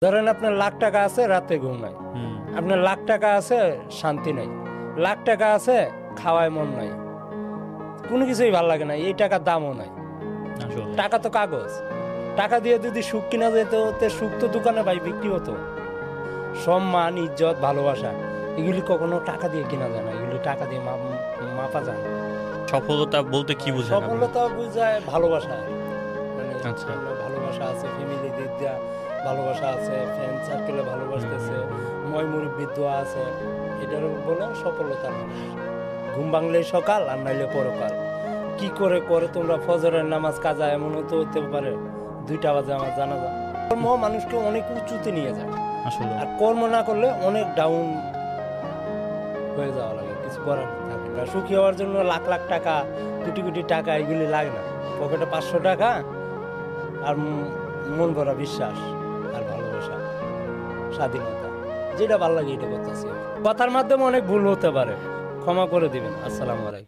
ধরেন আপনার লাখ টাকা আছে, রাতে ঘুম নাই। আপনার লাখ টাকা আছে, শান্তি নাই। লাখ টাকা আছে, খাওয়ায় মন নাই, কোনো কিছুই ভালো লাগে না, এই টাকার দামও নাই। টাকা তো কাগজ, টাকা দিয়ে যদি সুখ কিনা যেত, সুখ তো দোকানে ভাই বিক্রি হতো। সম্মান, ইজ্জত, ভালোবাসা এগুলি কখনো টাকা দিয়ে কিনা যায় না, এগুলি টাকা দিয়ে মাপা যায় না। সফলতা বলতে কি বোঝেন? সফলতা বোঝায় ভালোবাসা, মানে আচ্ছা। ভালোবাসা আছে, ফ্যামিলি দিক দিয়া ভালোবাসা আছে, ফ্রেন্ড সার্কেলে ভালোবাসতেছে, ময় মুরব্বির দোয়া আছে, এটার বলে সফলতা। ঘুম ভাঙলেই সকাল আর নাইলে পরকাল। কি করে করে তোমরা ফজরের নামাজ কাজা, এমন তো হতে পারে 2টা বাজে আমার জানা যায়। কর্ম মানুষকে অনেক উঁচুতে নিয়ে যায়, আর কর্ম না করলে অনেক ডাউন হয়ে যাওয়া লাগে, কিছু করার থাকে না। সুখী হওয়ার জন্য লাখ লাখ টাকা, কোটি কোটি টাকা এগুলি লাগে না। পকেটে 500 টাকা আর মন ভরা বিশ্বাস আর ভালোবাসা, স্বাধীনতা, যেটা ভালো লাগে এটা করতেছি। কথার মাধ্যমে অনেক ভুল হতে পারে, ক্ষমা করে দিবেন। আসসালামু আলাইকুম।